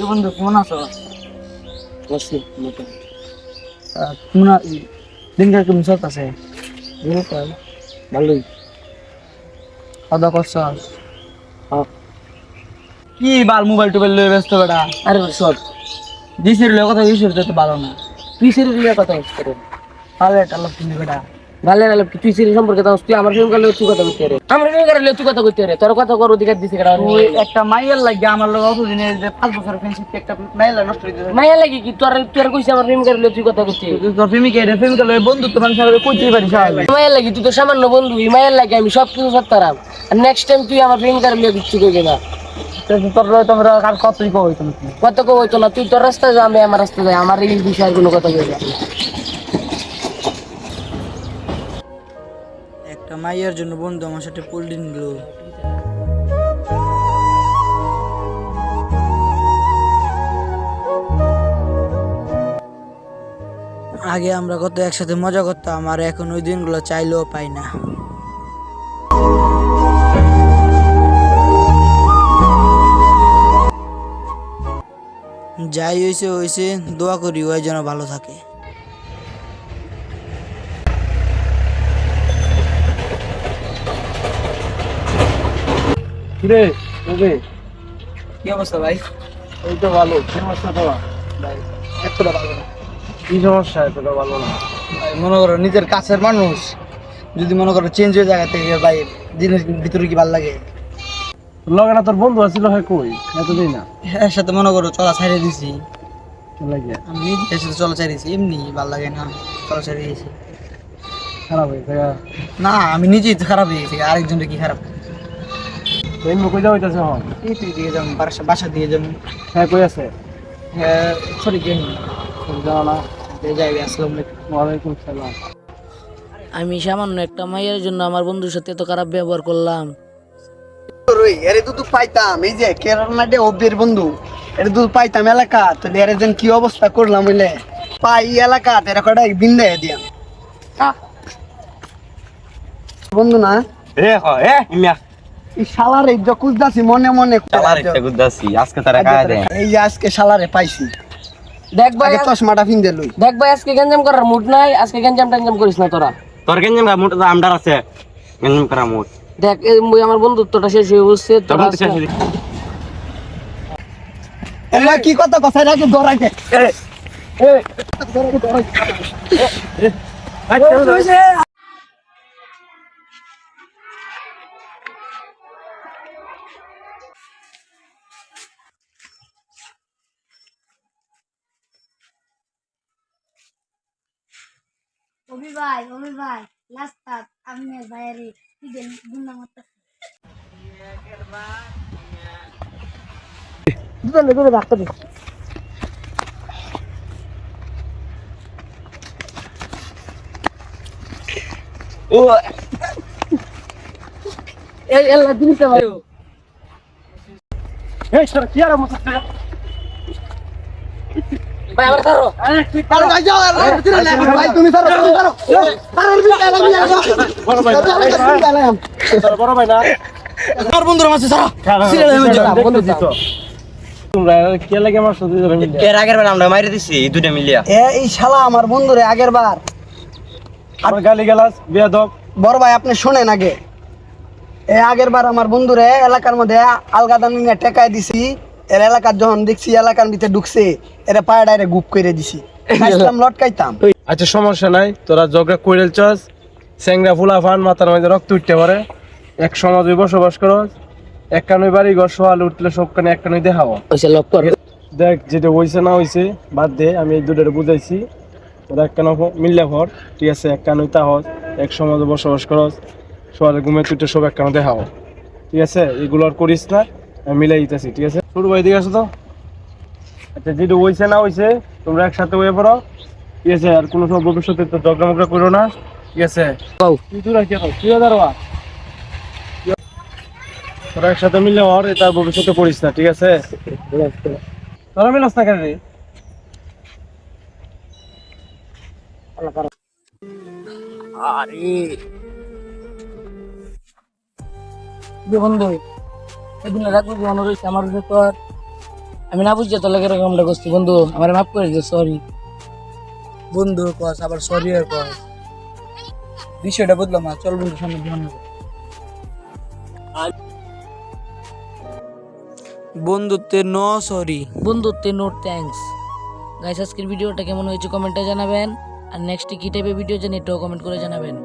বন্ধু কেমন আছো? আছি মোটামুটি। কেমন দিনকাল কেমন চলতেছে? দিনকাল ভালোই। খাওয়া দাওয়া করছো? হ্যাঁ। কি বাল মোবাইল টোবাইল লয়ে ব্যস্ত বেটা? আরে সব দিশির লয়ে কথা দিশির তো ভালো না। পিসের লিয়ে কথা হচ্ছে রে। তাহলে এটা লোক কিনে বেটা। ভালো ভালো পিসের সম্পর্কে তো তুই আমার ফোন করলে তুই কথা কইতে রে। আমার ফোন করলে তুই কথা কইতে রে। তোর কথা কর অধিকার দিছে কেডা? তুই একটা মাইয়ের লাগে আমার লোক অতদিনে যে 5 বছর ফ্রেন্ডশিপ একটা মাইয়ের নষ্ট করে দিছিস। মায়া লাগি কি তোর তোর কইছে আমার ফোন করলে তুই কথা কইতে। তুই তোর প্রেমিকা লয়ে বন্ধুত্ব মানুষের সাথে কইতেই পারিস স্বাভাবিক। মায়া লাগি তুই তো সামান্য বন্ধু, মায়া লাগি আমি সব কিছু সত্তারাম। আর নেক্সট টাইম তুই আমার ফোন করলে কিছু কইবি না। তোর লয়ে তোমরা আর কতই কই তুমি। কত কই হইতো না, তুই তোর রাস্তায় যা আমি আমার রাস্তায় যাই, আমার এই বিষয়ে কোনো কথা কইবি না। একটা মাইয়ের জন্য বন্ধু আমার সাথে পোল্ডিন গুলো আগে আমরা কত একসাথে মজা করতাম, আর এখন ওই দিনগুলো চাইলেও পাই না। যাই হয়েছে হয়েছে, দোয়া করি ওই যেন ভালো থাকে। কিরে ওবে কি অবস্থা ভাই? এই তো ভালো। কি অবস্থা তোমার? ভাই এতটা ভালো না। কি সমস্যা? এতটা ভালো না ভাই মনে করো নিজের কাছের মানুষ যদি মনে করো চেঞ্জ হয়ে জায়গা থেকে, ভাই দিনের ভিতরে কি ভালো লাগে? লগে না তোর বন্ধু আছিল হয় কই এতদিন না এর সাথে মনে করো চলা ছাড়িয়ে দিছি। লাগে আমি নিজের সাথে চলা ছাড়িয়েছি, এমনি ভালো লাগে না, চলা ছাড়িয়ে দিয়েছি। খারাপ হয়ে যায়। না আমি নিজেই তো খারাপ হয়ে গেছি, আরেকজনের কি খারাপ? তুই কই যাও হইতাছে হন? এই তুই দিয়ে যাবো বাসা দিয়ে যাবো। হ্যাঁ কই আছে? হ্যাঁ সরি কেন যাও না। যাইবে। আসসালামু আলাইকুম। ওয়ালাইকুম সালাম। আমি সামান্য একটা মাইয়ের জন্য আমার বন্ধুর সাথে এত খারাপ ব্যবহার করলাম। এরে তো পাইতাম, এই যে কেরালা ডে অব্বের বন্ধু, এটা তো পাইতাম এলাকা তো এর যেন কি অবস্থা করলাম বলে পাই এলাকা এরা কটা বিন্দা দিয়া বন্ধু না এ হ এ ইমিয়া এই শালারে জকুজদাসি মনে মনে চালার ইচ্ছা গুদাসি আজকে তারা কাজ দেয় এই যে আজকে শালারে পাইছি। দেখ ভাই, আগে চশমাটা ফিন্দে লই। দেখ ভাই আজকে গেঞ্জাম করার মুড নাই, আজকে গেঞ্জাম টেঞ্জাম করিস না তোরা। তোর গেঞ্জাম গা মোটা আমদার আছে গেঞ্জাম করা মোট দেখ আমার বন্ধুত্বটা শেষ হয়ে বসছে তোরা তখন তো শেষ হয়ে এলা কি কথা কথা রাখে দরাইতে অভি ভাই লাস্ট আমি বাইরে কি দেন গুন্ডা মত দুটো ডাক্তার ও এলা দিতে ভাই। এই সর কি আর মত ভাই আমার ধরো। আরে ভাই যাও ভিতরে না ভাই তুমি ধরো তুমি ধরো তার ভিতরে লাগি যাও বড় ভাই বড় ভাই না তোর বন্ধুর মাঝে ছাড়া সিরিয়াল হয়ে যাবে। বন্ধু দিত তোমরা কে লাগে আমার সাথে যাবে এর আগের বার আমরা মাইরে দিছি এই দুটো মিলিয়া এই শালা আমার বন্ধুরে আগের বার আর গালি গালাস বেয়াদব বড় ভাই আপনি শুনেন আগে, আগের বার আমার বন্ধুরে এলাকার মধ্যে আলগাদানি নিয়ে টেকায় দিছি। এর এলাকার যখন দেখছি এলাকার ভিতরে ঢুকছে এর পায়ে ডাইরে গুপ করে দিছি, খাইতাম লটকাইতাম। আচ্ছা সমস্যা নাই, তোরা ঝগড়া কইরেল চস স্যাংরা ফুলা ফান মাথার মধ্যে রক্ত উঠতে পারে। এক সমাজে বসবাস করো, এক কানুই বাড়ি ঘর সোয়াল উঠলে সব কানে এক কানুই দেখাবো। ওইসে লক কর। দেখ যেটা হইছে না হইছে বাদ দে, আমি এই দুটোরে বুঝাইছি। ওরা এক কানো মিললে ভর ঠিক আছে, এক কানুই তাহস এক সমাজে বসবাস করস সোয়ালে ঘুমে তুইটা সব এক কানো দেখাবো ঠিক আছে। এগুলো আর করিস না, আমি মিলাই দিতেছি ঠিক আছে। শুরু ভাই দিকে আসো তো। আচ্ছা যেটা হইছে না হইছে তোমরা একসাথে হয়ে পড়ো ঠিক আছে, আর কোনো সব ভবিষ্যতে তো ঝগড়া মগড়া করো না ঠিক আছে। তুই তোরা কি তুই দাঁড়া, তোরা একসাথে মিললে হর তার ভবিষ্যতে করিস না ঠিক আছে। তোরা মিলস না কেন রে? বন্ধু এদিন রাখবো মনে রয়েছে আমার উপর। আমি না বুঝছি তোর লাগে এরকমটা করছি বন্ধু, আমার মাফ করে দিও, সরি। বন্ধু কস আবার সরি আর কস, বিষয়টা বুঝলাম না। চল বন্ধু সামনে ধ্যান হবে। বন্ধুত্বে নো সরি। বন্ধুত্বে নোট থ্যাঙ্কস। গাইস আজকের ভিডিওটা কেমন হয়েছে কমেন্টে জানাবেন, আর নেক্সট কি টাইপের ভিডিও জানি এটাও কমেন্ট করে জানাবেন।